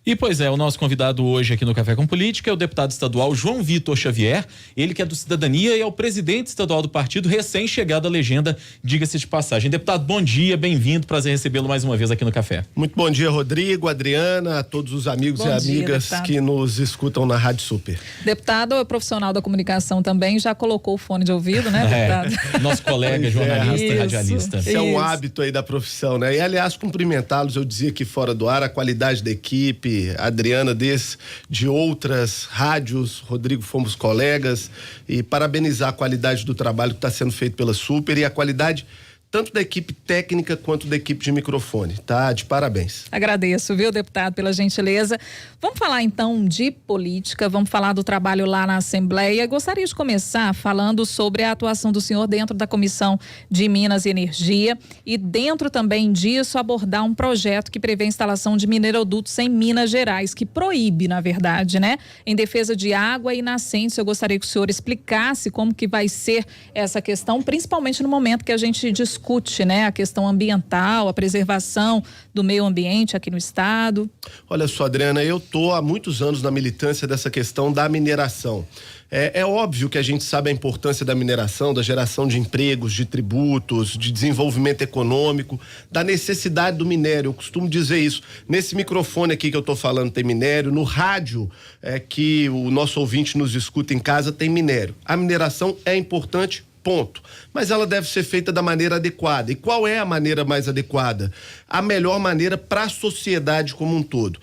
E pois é, o nosso convidado hoje aqui no Café com Política é o deputado estadual João Vitor Xavier, ele que é do Cidadania e é o presidente estadual do partido, recém-chegado à legenda, diga-se de passagem. Deputado, bom dia, bem-vindo, prazer recebê-lo mais uma vez aqui no Café. Muito bom dia, Rodrigo, Adriana, a todos os amigos e amigas que nos escutam na Rádio Super. Deputado é profissional da comunicação também, já colocou o fone de ouvido, né, deputado? Nosso colega jornalista e radialista. Isso é um hábito aí da profissão, né? E aliás, cumprimentá-los, eu dizia aqui fora do ar, a qualidade da equipe, a Adriana de outras rádios, Rodrigo, fomos colegas, e parabenizar a qualidade do trabalho que está sendo feito pela Super e a qualidade tanto da equipe técnica quanto da equipe de microfone, tá? De parabéns. Agradeço, viu, deputado, pela gentileza. Vamos falar então de política, vamos falar do trabalho lá na Assembleia. Gostaria de começar falando sobre a atuação do senhor dentro da Comissão de Minas e Energia e dentro também disso abordar um projeto que prevê a instalação de minerodutos em Minas Gerais, que proíbe, na verdade, né? Em defesa de água e nascentes. Eu gostaria que o senhor explicasse como que vai ser essa questão, principalmente no momento que a gente discute, né, a questão ambiental, a preservação do meio ambiente aqui no estado. Olha só, Adriana, eu tô há muitos anos na militância dessa questão da mineração. É óbvio que a gente sabe a importância da mineração, da geração de empregos, de tributos, de desenvolvimento econômico, da necessidade do minério. Eu costumo dizer isso. Nesse microfone aqui que eu tô falando tem minério, no rádio que o nosso ouvinte nos escuta em casa tem minério. A mineração é importante, ponto. Mas ela deve ser feita da maneira adequada. E qual é a maneira mais adequada? A melhor maneira para a sociedade como um todo.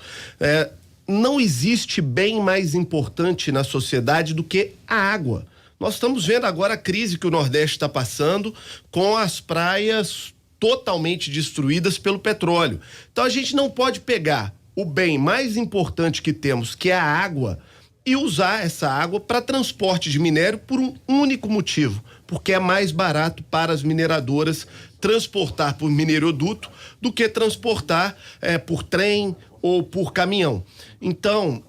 Não existe bem mais importante na sociedade do que a água. Nós estamos vendo agora a crise que o Nordeste está passando com as praias totalmente destruídas pelo petróleo. Então a gente não pode pegar o bem mais importante que temos, que é a água, e usar essa água para transporte de minério por um único motivo, porque é mais barato para as mineradoras transportar por mineroduto do que transportar por trem ou por caminhão. Então,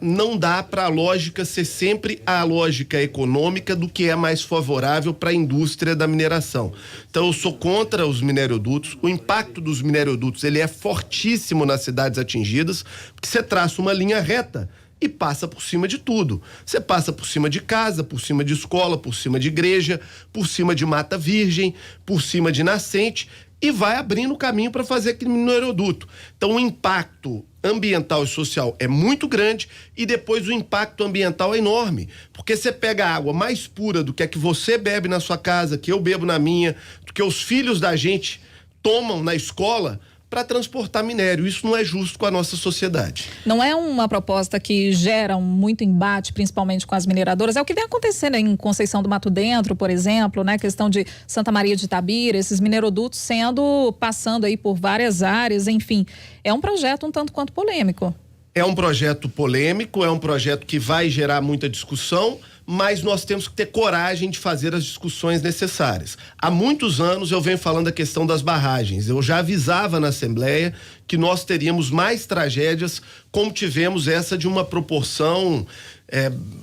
não dá para a lógica ser sempre a lógica econômica do que é mais favorável para a indústria da mineração. Então, eu sou contra os minerodutos. O impacto dos minerodutos, ele é fortíssimo nas cidades atingidas, porque você traça uma linha reta e passa por cima de tudo. Você passa por cima de casa, por cima de escola, por cima de igreja, por cima de mata virgem, por cima de nascente e vai abrindo o caminho para fazer aquele mineroduto. Então o impacto ambiental e social é muito grande e depois o impacto ambiental é enorme, porque você pega a água mais pura do que a que você bebe na sua casa, que eu bebo na minha, do que os filhos da gente tomam na escola, para transportar minério. Isso não é justo com a nossa sociedade. Não é uma proposta que gera muito embate, principalmente com as mineradoras. É o que vem acontecendo em Conceição do Mato Dentro, por exemplo, né? Questão de Santa Maria de Itabira, esses minerodutos passando aí por várias áreas, enfim. É um projeto um tanto quanto polêmico. É um projeto polêmico, é um projeto que vai gerar muita discussão, mas nós temos que ter coragem de fazer as discussões necessárias. Há muitos anos eu venho falando da questão das barragens. Eu já avisava na Assembleia que nós teríamos mais tragédias, como tivemos essa de uma proporção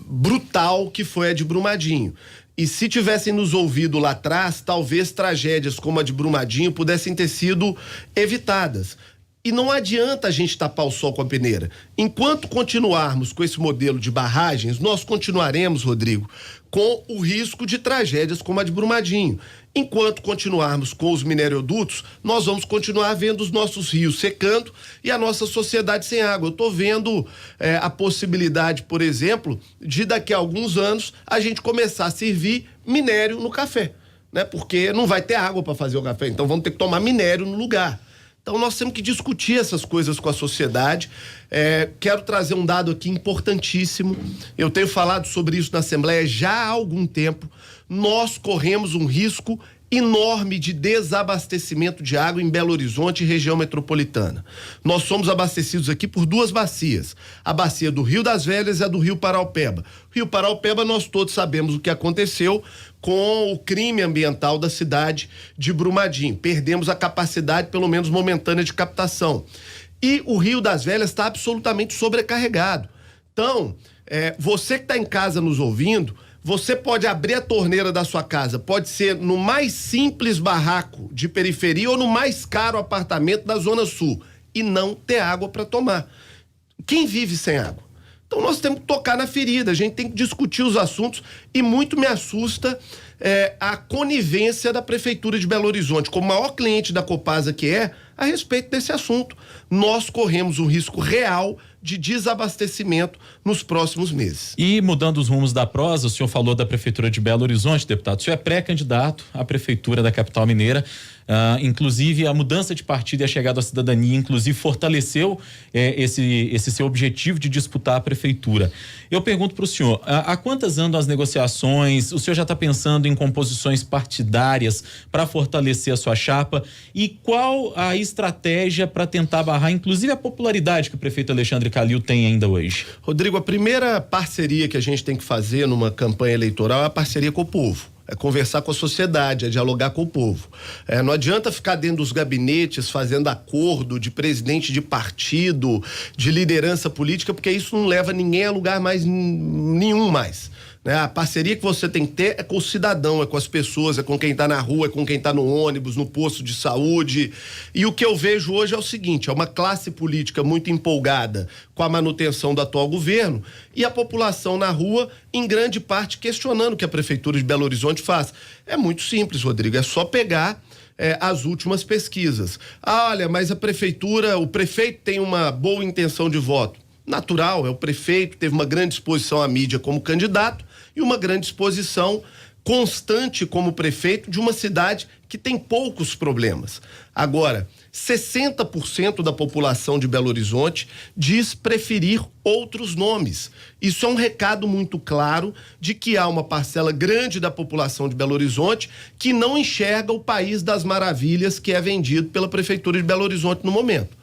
brutal que foi a de Brumadinho. E se tivessem nos ouvido lá atrás, talvez tragédias como a de Brumadinho pudessem ter sido evitadas. E não adianta a gente tapar o sol com a peneira. Enquanto continuarmos com esse modelo de barragens, nós continuaremos, Rodrigo, com o risco de tragédias como a de Brumadinho. Enquanto continuarmos com os minerodutos, nós vamos continuar vendo os nossos rios secando e a nossa sociedade sem água. Eu estou vendo a possibilidade, por exemplo, de daqui a alguns anos a gente começar a servir minério no café, né? Porque não vai ter água para fazer o café, então vamos ter que tomar minério no lugar. Então nós temos que discutir essas coisas com a sociedade. Quero trazer um dado aqui importantíssimo. Eu tenho falado sobre isso na Assembleia já há algum tempo. Nós corremos um risco enorme de desabastecimento de água em Belo Horizonte e região metropolitana. Nós somos abastecidos aqui por duas bacias, a bacia do Rio das Velhas e a do Rio Paraupeba. Rio Paraupeba, nós todos sabemos o que aconteceu com o crime ambiental da cidade de Brumadinho. Perdemos a capacidade, pelo menos momentânea, de captação. E o Rio das Velhas está absolutamente sobrecarregado. Então, você que está em casa nos ouvindo, você pode abrir a torneira da sua casa, pode ser no mais simples barraco de periferia ou no mais caro apartamento da Zona Sul e não ter água para tomar. Quem vive sem água? Então nós temos que tocar na ferida, a gente tem que discutir os assuntos e muito me assusta a conivência da Prefeitura de Belo Horizonte, como maior cliente da Copasa que é, a respeito desse assunto. Nós corremos um risco real de desabastecimento nos próximos meses. E mudando os rumos da prosa, o senhor falou da Prefeitura de Belo Horizonte, deputado. O senhor é pré-candidato à Prefeitura da capital mineira. Inclusive, a mudança de partido e a chegada à cidadania, inclusive, fortaleceu esse seu objetivo de disputar a prefeitura. Eu pergunto para o senhor, há quantas andam as negociações? O senhor já está pensando em composições partidárias para fortalecer a sua chapa? E qual a estratégia para tentar barrar, inclusive, a popularidade que o prefeito Alexandre Calil tem ainda hoje? Rodrigo, a primeira parceria que a gente tem que fazer numa campanha eleitoral é a parceria com o povo. É conversar com a sociedade, é dialogar com o povo. Não adianta ficar dentro dos gabinetes fazendo acordo de presidente de partido, de liderança política, porque isso não leva ninguém a lugar nenhum mais. A parceria que você tem que ter é com o cidadão, é com as pessoas, é com quem está na rua, é com quem está no ônibus, no posto de saúde. E o que eu vejo hoje é o seguinte, é uma classe política muito empolgada com a manutenção do atual governo e a população na rua, em grande parte, questionando o que a Prefeitura de Belo Horizonte faz. É muito simples, Rodrigo, é só pegar as últimas pesquisas. Olha, mas o prefeito tem uma boa intenção de voto. Natural, é o prefeito, teve uma grande exposição à mídia como candidato e uma grande exposição constante como prefeito de uma cidade que tem poucos problemas. Agora, 60% da população de Belo Horizonte diz preferir outros nomes. Isso é um recado muito claro de que há uma parcela grande da população de Belo Horizonte que não enxerga o país das maravilhas que é vendido pela Prefeitura de Belo Horizonte no momento.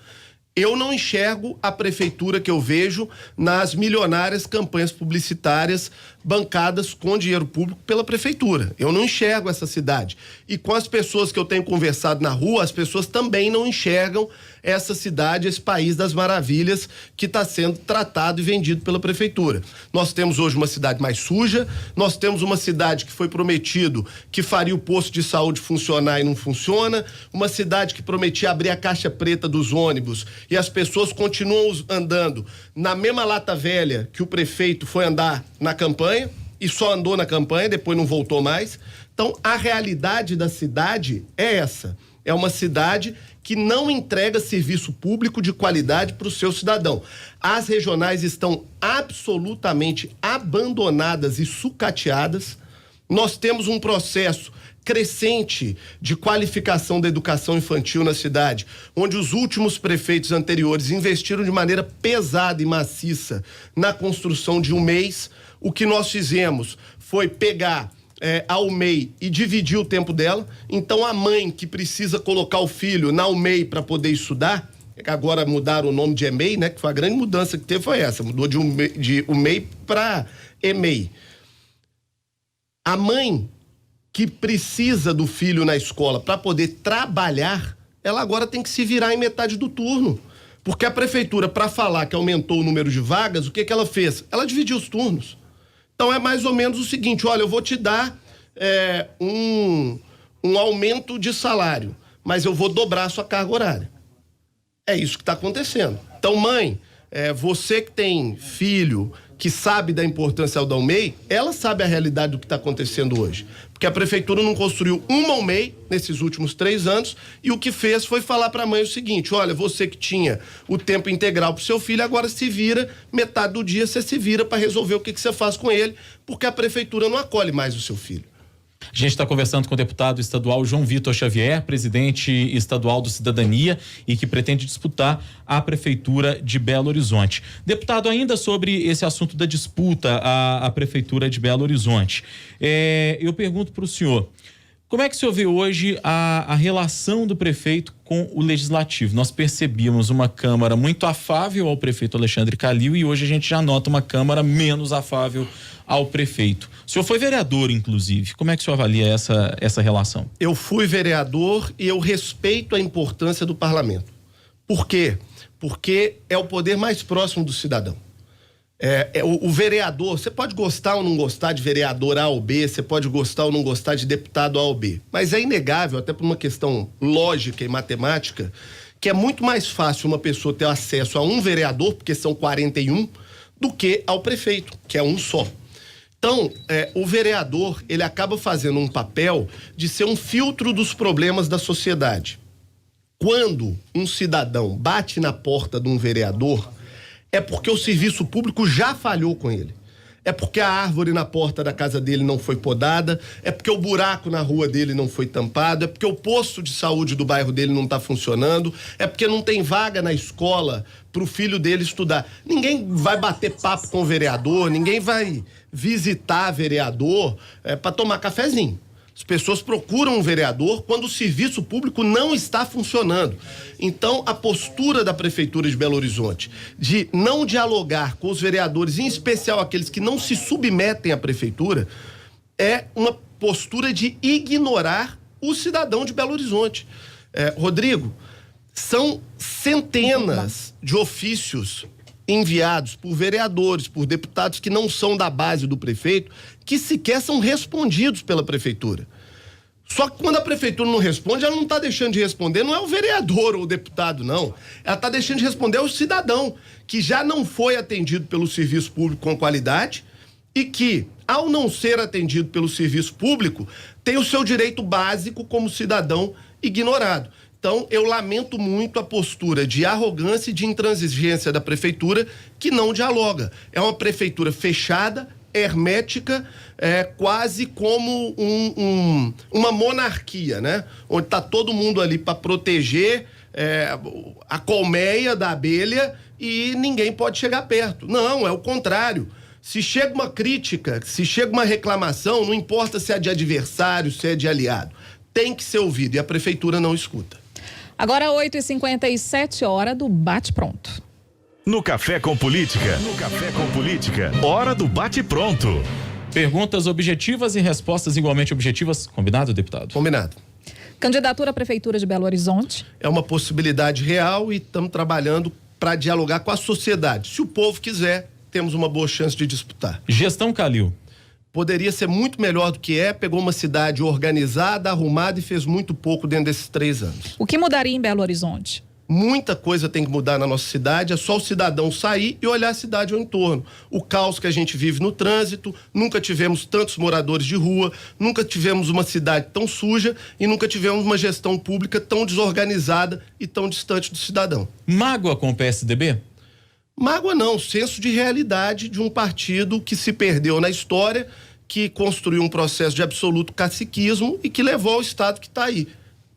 Eu não enxergo a prefeitura que eu vejo nas milionárias campanhas publicitárias bancadas com dinheiro público pela prefeitura. Eu não enxergo essa cidade. E com as pessoas que eu tenho conversado na rua, as pessoas também não enxergam essa cidade, esse país das maravilhas que está sendo tratado e vendido pela prefeitura. Nós temos hoje uma cidade mais suja, nós temos uma cidade que foi prometido que faria o posto de saúde funcionar e não funciona, uma cidade que prometia abrir a caixa preta dos ônibus e as pessoas continuam andando na mesma lata velha que o prefeito foi andar na campanha e só andou na campanha, depois não voltou mais. Então, a realidade da cidade é essa. É uma cidade que não entrega serviço público de qualidade para o seu cidadão. As regionais estão absolutamente abandonadas e sucateadas. Nós temos um processo crescente de qualificação da educação infantil na cidade, onde os últimos prefeitos anteriores investiram de maneira pesada e maciça na construção de um mês. O que nós fizemos foi pegar a UMEI e dividir o tempo dela. Então a mãe que precisa colocar o filho na UMEI para poder estudar, agora mudaram o nome de EMEI, né? Que foi a grande mudança que teve foi essa, mudou de UMEI para EMEI. A mãe que precisa do filho na escola para poder trabalhar, ela agora tem que se virar em metade do turno. Porque a prefeitura, para falar que aumentou o número de vagas, o que ela fez? Ela dividiu os turnos. Então é mais ou menos o seguinte, olha, eu vou te dar um aumento de salário, mas eu vou dobrar a sua carga horária. É isso que está acontecendo. Então, mãe, você que tem filho que sabe da importância da UMEI, ela sabe a realidade do que está acontecendo hoje. Porque a prefeitura não construiu uma UMEI nesses últimos 3 anos e o que fez foi falar para a mãe o seguinte, olha, você que tinha o tempo integral para o seu filho, agora se vira, metade do dia você se vira para resolver o que você faz com ele, porque a prefeitura não acolhe mais o seu filho. A gente está conversando com o deputado estadual João Vitor Xavier, presidente estadual do Cidadania e que pretende disputar a prefeitura de Belo Horizonte. Deputado, ainda sobre esse assunto da disputa à prefeitura de Belo Horizonte, eu pergunto para o senhor, como é que o senhor vê hoje a relação do prefeito com o legislativo? Nós percebíamos uma Câmara muito afável ao prefeito Alexandre Calil e hoje a gente já nota uma Câmara menos afável ao prefeito. O senhor foi vereador, inclusive. Como é que o senhor avalia essa relação? Eu fui vereador e eu respeito a importância do parlamento. Por quê? Porque é o poder mais próximo do cidadão. O vereador, você pode gostar ou não gostar de vereador A ou B, você pode gostar ou não gostar de deputado A ou B, mas é inegável, até por uma questão lógica e matemática, que é muito mais fácil uma pessoa ter acesso a um vereador, porque são 41, do que ao prefeito, que é um só. Então, o vereador, ele acaba fazendo um papel de ser um filtro dos problemas da sociedade. Quando um cidadão bate na porta de um vereador, é porque o serviço público já falhou com ele. É porque a árvore na porta da casa dele não foi podada, é porque o buraco na rua dele não foi tampado, é porque o posto de saúde do bairro dele não está funcionando, é porque não tem vaga na escola para o filho dele estudar. Ninguém vai bater papo com o vereador, ninguém vai visitar vereador para tomar cafezinho. As pessoas procuram um vereador quando o serviço público não está funcionando. Então, a postura da Prefeitura de Belo Horizonte de não dialogar com os vereadores, em especial aqueles que não se submetem à Prefeitura, é uma postura de ignorar o cidadão de Belo Horizonte. Rodrigo, são centenas de ofícios enviados por vereadores, por deputados que não são da base do prefeito, que sequer são respondidos pela prefeitura. Só que quando a prefeitura não responde, ela não está deixando de responder, não é o vereador ou o deputado, não. Ela está deixando de responder ao cidadão, que já não foi atendido pelo serviço público com qualidade e que, ao não ser atendido pelo serviço público, tem o seu direito básico como cidadão ignorado. Então, eu lamento muito a postura de arrogância e de intransigência da prefeitura, que não dialoga. É uma prefeitura fechada, hermética, quase como uma monarquia, né? Onde está todo mundo ali para proteger a colmeia da abelha e ninguém pode chegar perto. Não, é o contrário. Se chega uma crítica, se chega uma reclamação, não importa se é de adversário, se é de aliado, tem que ser ouvido e a prefeitura não escuta. Agora 8h57, hora do bate-pronto. No Café com Política. Hora do bate-pronto. Perguntas objetivas e respostas igualmente objetivas. Combinado, deputado? Combinado. Candidatura à Prefeitura de Belo Horizonte. É uma possibilidade real e estamos trabalhando para dialogar com a sociedade. Se o povo quiser, temos uma boa chance de disputar. Gestão Calil. Poderia ser muito melhor do que pegou uma cidade organizada, arrumada e fez muito pouco dentro desses 3 anos. O que mudaria em Belo Horizonte? Muita coisa tem que mudar na nossa cidade, é só o cidadão sair e olhar a cidade ao entorno. O caos que a gente vive no trânsito, nunca tivemos tantos moradores de rua, nunca tivemos uma cidade tão suja e nunca tivemos uma gestão pública tão desorganizada e tão distante do cidadão. Mágoa com o PSDB? Mágoa não, senso de realidade de um partido que se perdeu na história, que construiu um processo de absoluto caciquismo e que levou ao estado que está aí.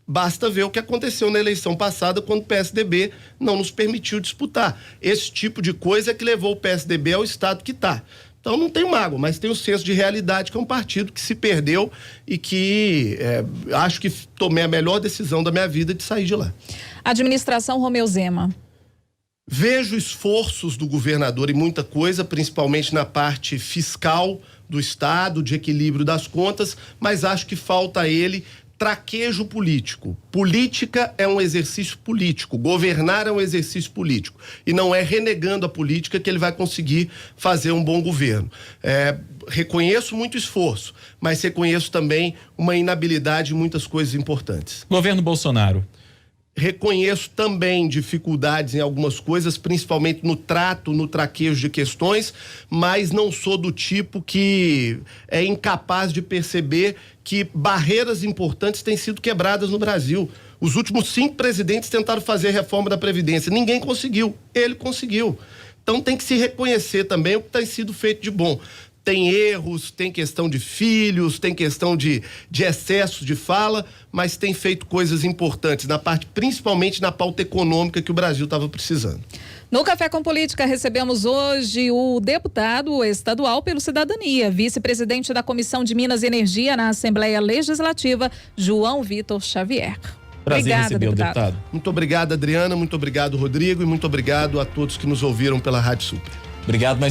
Basta ver o que aconteceu na eleição passada, quando o PSDB não nos permitiu disputar. Esse tipo de coisa é que levou o PSDB ao estado que está. Então não tem mágoa, mas tem o senso de realidade, que é um partido que se perdeu e que acho que tomei a melhor decisão da minha vida de sair de lá. Administração Romeu Zema. Vejo esforços do governador em muita coisa, principalmente na parte fiscal do estado, de equilíbrio das contas, mas acho que falta a ele traquejo político. Política é um exercício político, governar é um exercício político. E não é renegando a política que ele vai conseguir fazer um bom governo. Reconheço muito esforço, mas reconheço também uma inabilidade em muitas coisas importantes. Governo Bolsonaro. Reconheço também dificuldades em algumas coisas, principalmente no trato, no traquejo de questões, mas não sou do tipo que é incapaz de perceber que barreiras importantes têm sido quebradas no Brasil. Os últimos 5 presidentes tentaram fazer a reforma da Previdência. Ninguém conseguiu. Ele conseguiu. Então tem que se reconhecer também o que tem sido feito de bom. Tem erros, tem questão de filhos, tem questão de excesso de fala, mas tem feito coisas importantes na parte, principalmente na pauta econômica que o Brasil estava precisando. No Café com Política recebemos hoje o deputado estadual pelo Cidadania, vice-presidente da Comissão de Minas e Energia na Assembleia Legislativa, João Vitor Xavier. Prazer receber o deputado. Muito obrigado, Adriana, muito obrigado, Rodrigo, e muito obrigado a todos que nos ouviram pela Rádio Super. Obrigado.